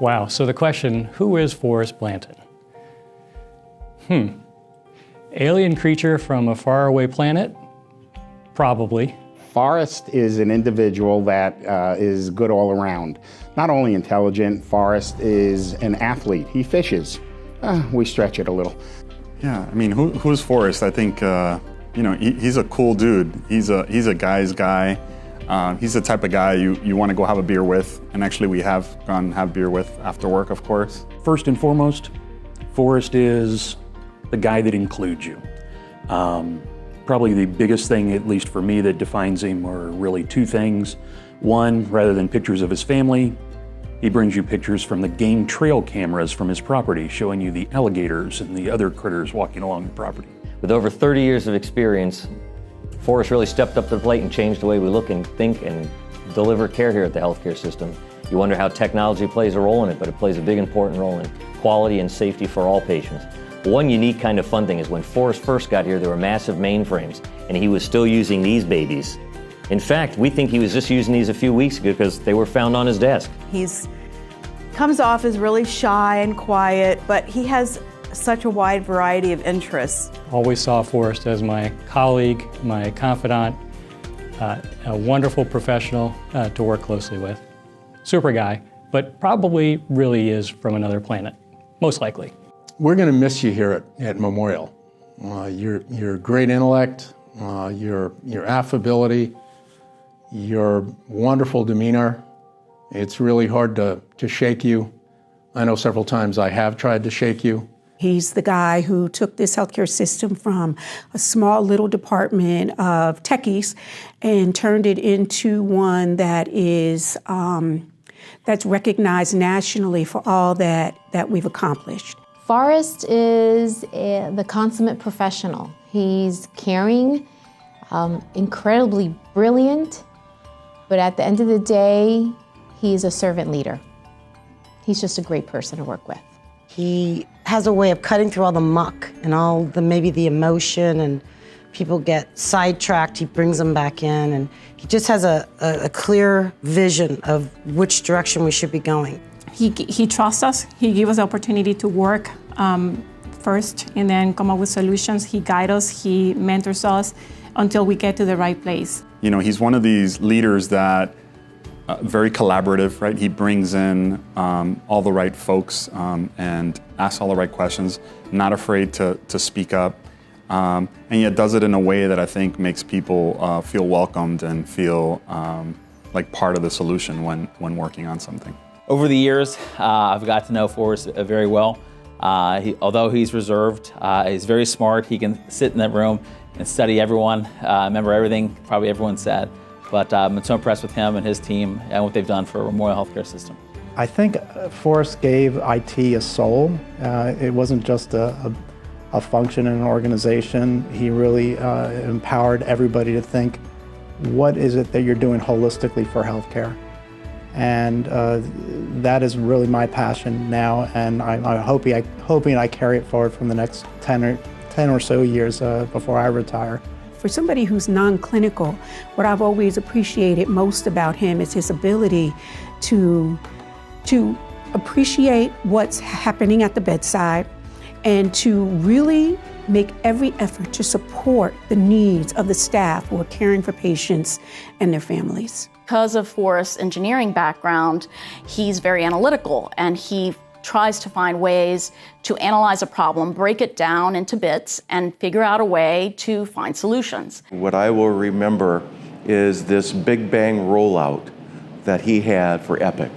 Wow, so the question, who is Forrest Blanton? Alien creature from a faraway planet? Probably. Forrest is an individual that is good all around. Not only intelligent, Forrest is an athlete. He fishes. We stretch it a little. Yeah, I mean, who's Forrest? I think, he's a cool dude. He's a guy's guy. He's the type of guy you want to go have a beer with, and actually we have gone have beer with after work, of course. First and foremost, Forrest is the guy that includes you. Probably the biggest thing, at least for me, that defines him are really two things. One, rather than pictures of his family, he brings you pictures from the game trail cameras from his property, showing you the alligators and the other critters walking along the property. With over 30 years of experience, Forrest really stepped up to the plate and changed the way we look and think and deliver care here at the healthcare system. You wonder how technology plays a role in it, but it plays a big important role in quality and safety for all patients. One unique kind of fun thing is when Forrest first got here, there were massive mainframes, and he was still using these babies. In fact, we think he was just using these a few weeks ago because they were found on his desk. He's comes off as really shy and quiet, but he has such a wide variety of interests. Always saw Forrest as my colleague, my confidant, a wonderful professional to work closely with. Super guy, but probably really is from another planet, most likely. We're going to miss you here at Memorial. Your great intellect, your affability, your wonderful demeanor. It's really hard to shake you. I know several times I have tried to shake you. He's the guy who took this healthcare system from a small little department of techies and turned it into one that is that's recognized nationally for all that we've accomplished. Forrest is the consummate professional. He's caring, incredibly brilliant, but at the end of the day, he's a servant leader. He's just a great person to work with. He has a way of cutting through all the muck and all maybe the emotion, and people get sidetracked, he brings them back in, and he just has a clear vision of which direction we should be going. He trusts us. He gives us the opportunity to work first and then come up with solutions. He guides us, he mentors us until we get to the right place. You know, he's one of these leaders that very collaborative, right? He brings in all the right folks and asks all the right questions, not afraid to speak up, and yet does it in a way that I think makes people feel welcomed and feel like part of the solution when working on something. Over the years, I've got to know Forrest very well. Although he's reserved, he's very smart. He can sit in that room and study everyone, remember everything probably everyone said. But I'm so impressed with him and his team and what they've done for Memorial Healthcare System. I think Forrest gave IT a soul. It wasn't just a function in an organization. He really empowered everybody to think, what is it that you're doing holistically for healthcare? And that is really my passion now, and I'm hoping I carry it forward from the next 10 or so years before I retire. For somebody who's non-clinical, what I've always appreciated most about him is his ability to appreciate what's happening at the bedside and to really make every effort to support the needs of the staff who are caring for patients and their families. Because of Forrest's engineering background, he's very analytical, and he tries to find ways to analyze a problem, break it down into bits, and figure out a way to find solutions. What I will remember is this big bang rollout that he had for Epic.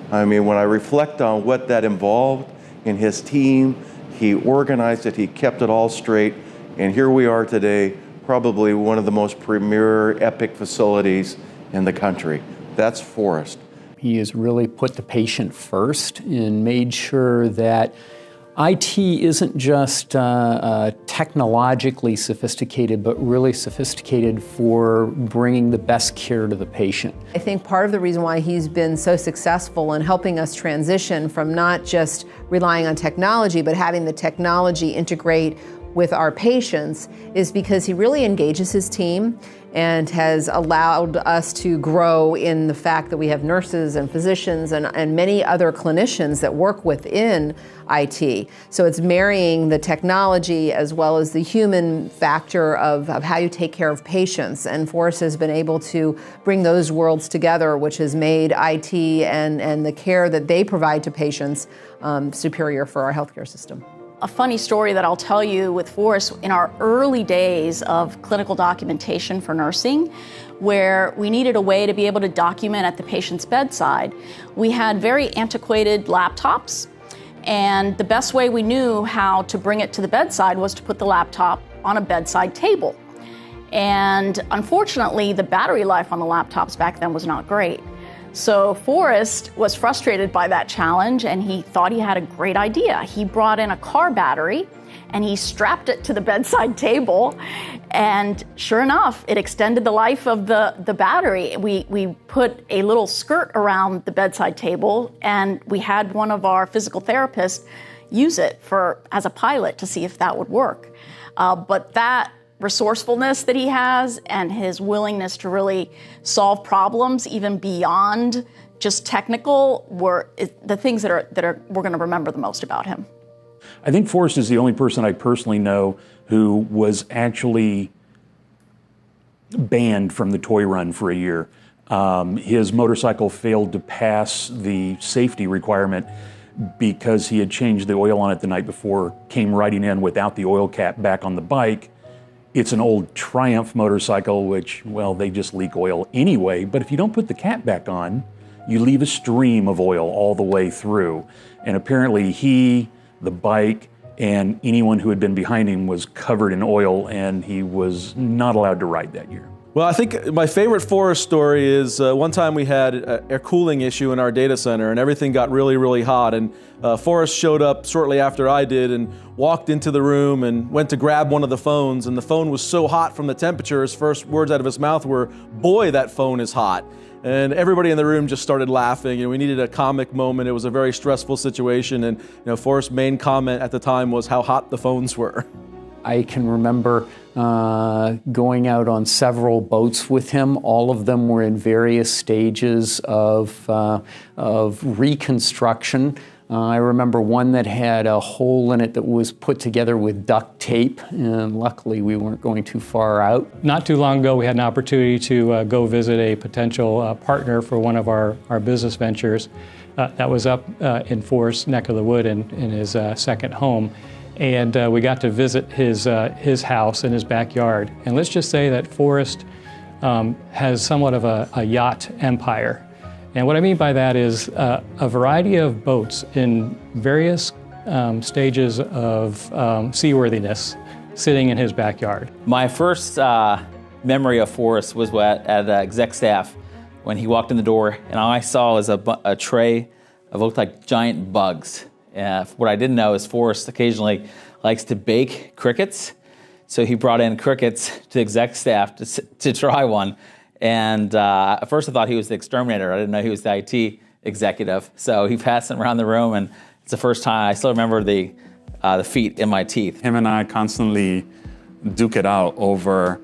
I mean, when I reflect on what that involved in his team, he organized it, he kept it all straight, and here we are today, probably one of the most premier Epic facilities in the country. That's Forrest. He has really put the patient first and made sure that IT isn't just technologically sophisticated, but really sophisticated for bringing the best care to the patient. I think part of the reason why he's been so successful in helping us transition from not just relying on technology, but having the technology integrate with our patients is because he really engages his team and has allowed us to grow in the fact that we have nurses and physicians and many other clinicians that work within IT. So it's marrying the technology as well as the human factor of how you take care of patients. And Forrest has been able to bring those worlds together, which has made IT and the care that they provide to patients superior for our healthcare system. A funny story that I'll tell you with Forrest, in our early days of clinical documentation for nursing, where we needed a way to be able to document at the patient's bedside, we had very antiquated laptops, and the best way we knew how to bring it to the bedside was to put the laptop on a bedside table. And unfortunately, the battery life on the laptops back then was not great. So Forrest was frustrated by that challenge, and he thought he had a great idea. He brought in a car battery and he strapped it to the bedside table, and sure enough, it extended the life of the battery. We put a little skirt around the bedside table, and we had one of our physical therapists use it as a pilot to see if that would work. But that resourcefulness that he has and his willingness to really solve problems even beyond just technical were the things that we're going to remember the most about him. I think Forrest is the only person I personally know who was actually banned from the toy run for a year. His motorcycle failed to pass the safety requirement because he had changed the oil on it the night before, came riding in without the oil cap back on the bike. It's an old Triumph motorcycle, which, well, they just leak oil anyway, but if you don't put the cap back on, you leave a stream of oil all the way through. And apparently he, the bike, and anyone who had been behind him was covered in oil, and he was not allowed to ride that year. Well, I think my favorite Forrest story is one time we had a cooling issue in our data center and everything got really, really hot. And Forrest showed up shortly after I did and walked into the room and went to grab one of the phones. And the phone was so hot from the temperature, his first words out of his mouth were, "Boy, that phone is hot." And everybody in the room just started laughing. You know, we needed a comic moment. It was a very stressful situation. And Forrest's main comment at the time was how hot the phones were. I can remember going out on several boats with him. All of them were in various stages of reconstruction. I remember one that had a hole in it that was put together with duct tape, and luckily we weren't going too far out. Not too long ago, we had an opportunity to go visit a potential partner for one of our business ventures that was up in Forrest's neck of the wood in his second home. And we got to visit his house in his backyard. And let's just say that Forrest has somewhat of a yacht empire. And what I mean by that is a variety of boats in various stages of seaworthiness sitting in his backyard. My first memory of Forrest was at exec staff when he walked in the door, and all I saw was a tray of what looked like giant bugs. What I didn't know is Forrest occasionally likes to bake crickets. So he brought in crickets to exec staff to try one. And at first I thought he was the exterminator. I didn't know he was the IT executive. So he passed them around the room, and it's the first time I still remember the feet in my teeth. Him and I constantly duke it out over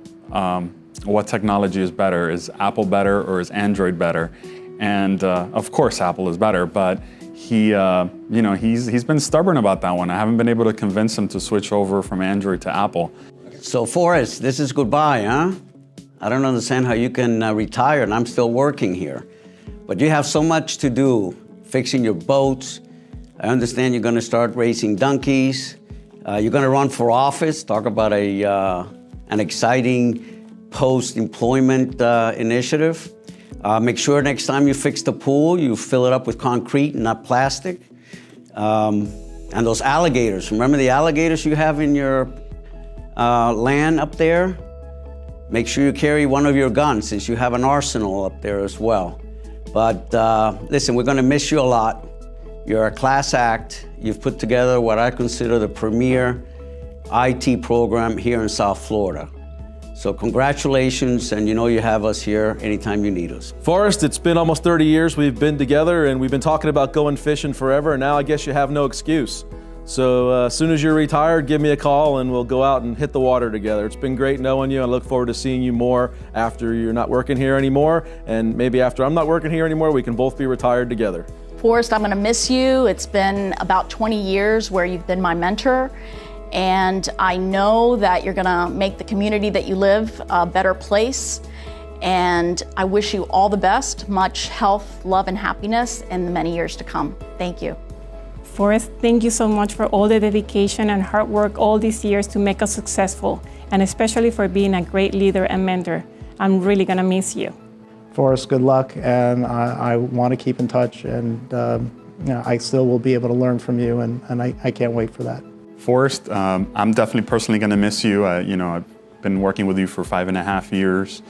what technology is better. Is Apple better or is Android better? And of course Apple is better, but he's been stubborn about that one. I haven't been able to convince him to switch over from Android to Apple. So Forrest, this is goodbye, huh? I don't understand how you can retire and I'm still working here. But you have so much to do, fixing your boats. I understand you're gonna start racing donkeys. You're gonna run for office, talk about an exciting post-employment initiative. Make sure next time you fix the pool, you fill it up with concrete and not plastic. And those alligators, remember the alligators you have in your land up there? Make sure you carry one of your guns since you have an arsenal up there as well. But listen, we're gonna miss you a lot. You're a class act. You've put together what I consider the premier IT program here in South Florida. So congratulations, and you have us here anytime you need us. Forrest, it's been almost 30 years we've been together, and we've been talking about going fishing forever, and now I guess you have no excuse. So as soon as you're retired, give me a call and we'll go out and hit the water together. It's been great knowing you. I look forward to seeing you more after you're not working here anymore. And maybe after I'm not working here anymore, we can both be retired together. Forrest, I'm going to miss you. It's been about 20 years where you've been my mentor. And I know that you're going to make the community that you live a better place. And I wish you all the best, much health, love, and happiness in the many years to come. Thank you. Forrest, thank you so much for all the dedication and hard work all these years to make us successful, and especially for being a great leader and mentor. I'm really going to miss you. Forrest, good luck, and I want to keep in touch, and I still will be able to learn from you, and I can't wait for that. Forrest, I'm definitely personally going to miss you. I've been working with you for 5.5 years.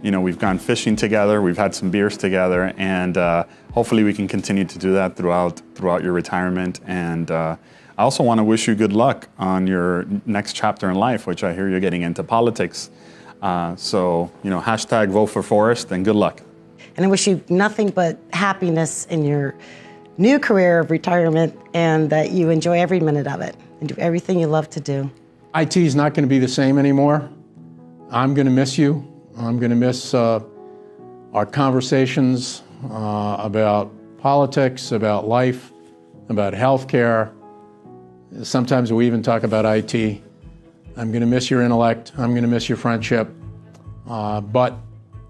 We've gone fishing together, we've had some beers together, and hopefully we can continue to do that throughout your retirement. And I also want to wish you good luck on your next chapter in life, which I hear you're getting into politics. Hashtag vote for Forrest and good luck. And I wish you nothing but happiness in your new career of retirement, and that you enjoy every minute of it and do everything you love to do. IT is not going to be the same anymore. I'm going to miss you. I'm going to miss our conversations about politics, about life, about healthcare. Sometimes we even talk about IT. I'm going to miss your intellect. I'm going to miss your friendship. But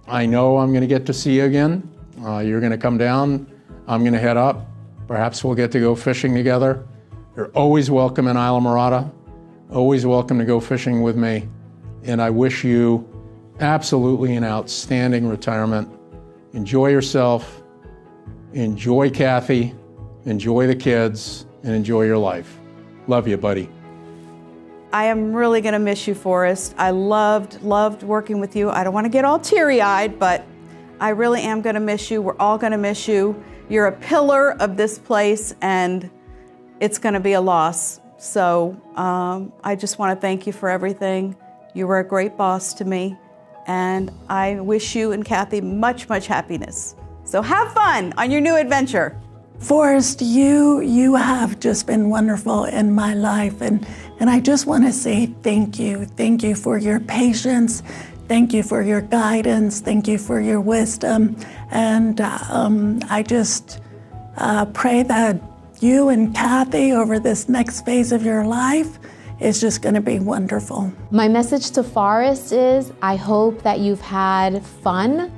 I know I'm going to get to see you again. You're going to come down. I'm going to head up. Perhaps we'll get to go fishing together. You're always welcome in Islamorada. Always welcome to go fishing with me. And I wish you absolutely an outstanding retirement. Enjoy yourself, enjoy Kathy, enjoy the kids, and enjoy your life. Love you, buddy. I am really going to miss you, Forrest. I loved working with you. I don't want to get all teary-eyed, but I really am going to miss you. We're all going to miss you. You're a pillar of this place, and it's going to be a loss. So I just want to thank you for everything. You were a great boss to me, and I wish you and Kathy much, much happiness. So have fun on your new adventure. Forrest, you have just been wonderful in my life, and I just want to say thank you. Thank you for your patience. Thank you for your guidance. Thank you for your wisdom. And I just pray that you and Kathy over this next phase of your life is just going to be wonderful. My message to Forrest is, I hope that you've had fun.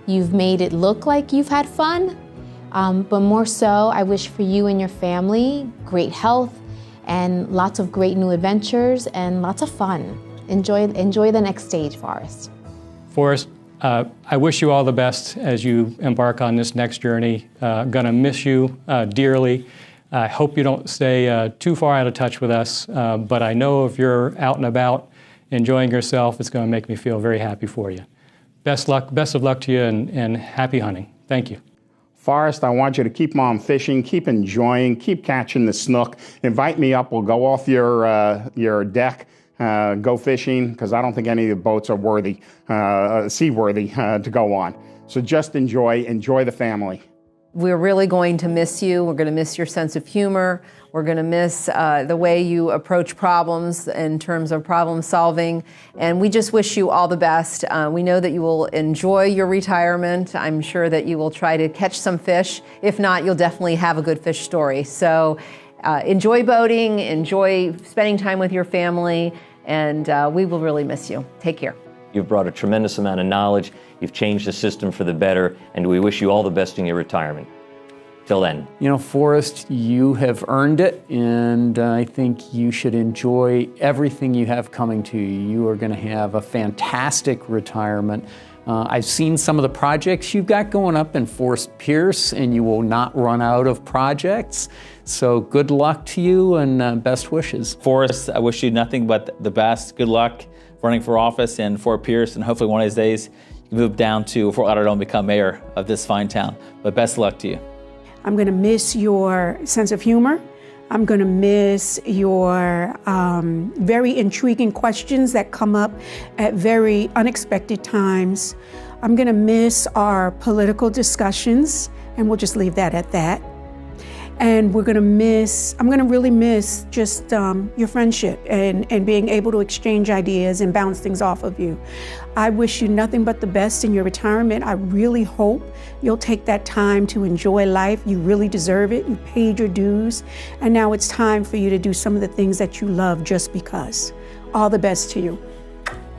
You've made it look like you've had fun. But more so, I wish for you and your family great health and lots of great new adventures and lots of fun. Enjoy the next stage, Forrest. Forrest, I wish you all the best as you embark on this next journey. Gonna miss you dearly. I hope you don't stay too far out of touch with us, but I know if you're out and about enjoying yourself, it's gonna make me feel very happy for you. Best of luck to you, and happy hunting. Thank you. Forrest, I want you to keep on fishing, keep enjoying, keep catching the snook. Invite me up, we'll go off your deck, go fishing, because I don't think any of the boats are seaworthy to go on. So just enjoy the family. We're really going to miss you. We're going to miss your sense of humor. We're going to miss the way you approach problems in terms of problem solving. And we just wish you all the best. We know that you will enjoy your retirement. I'm sure that you will try to catch some fish. If not, you'll definitely have a good fish story. So enjoy boating, enjoy spending time with your family, and we will really miss you. Take care. You've brought a tremendous amount of knowledge. You've changed the system for the better, and we wish you all the best in your retirement. Till then. You know, Forrest, you have earned it, and I think you should enjoy everything you have coming to you. You are going to have a fantastic retirement. I've seen some of the projects you've got going up in Forest Pierce, and you will not run out of projects. So good luck to you, and best wishes. Forrest, I wish you nothing but the best. Good luck running for office in Fort Pierce, and hopefully one of these days you move down to Fort Lauderdale and become mayor of this fine town. But best of luck to you. I'm going to miss your sense of humor. I'm going to miss your very intriguing questions that come up at very unexpected times. I'm going to miss our political discussions, and we'll just leave that at that. And I'm going to really miss just your friendship and being able to exchange ideas and bounce things off of you. I wish you nothing but the best in your retirement. I really hope you'll take that time to enjoy life. You really deserve it. You paid your dues. And now it's time for you to do some of the things that you love just because. All the best to you.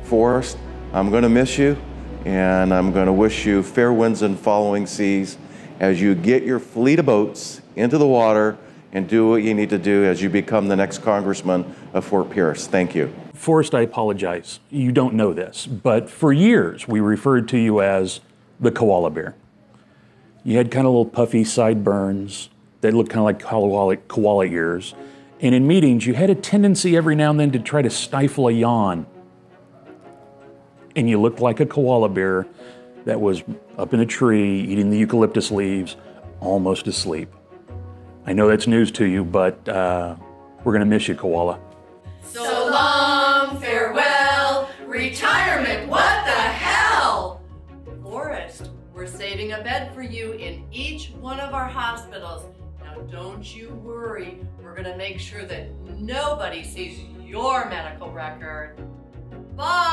Forrest, I'm going to miss you, and I'm going to wish you fair winds and following seas as you get your fleet of boats into the water and do what you need to do as you become the next congressman of Fort Pierce. Thank you. Forrest, I apologize. You don't know this, but for years we referred to you as the koala bear. You had kind of little puffy sideburns that looked kind of like koala ears. And in meetings, you had a tendency every now and then to try to stifle a yawn. And you looked like a koala bear that was up in a tree, eating the eucalyptus leaves, almost asleep. I know that's news to you, but we're gonna miss you, koala. So long, farewell, retirement, what the hell? Forrest, we're saving a bed for you in each one of our hospitals. Now don't you worry, we're gonna make sure that nobody sees your medical record. Bye!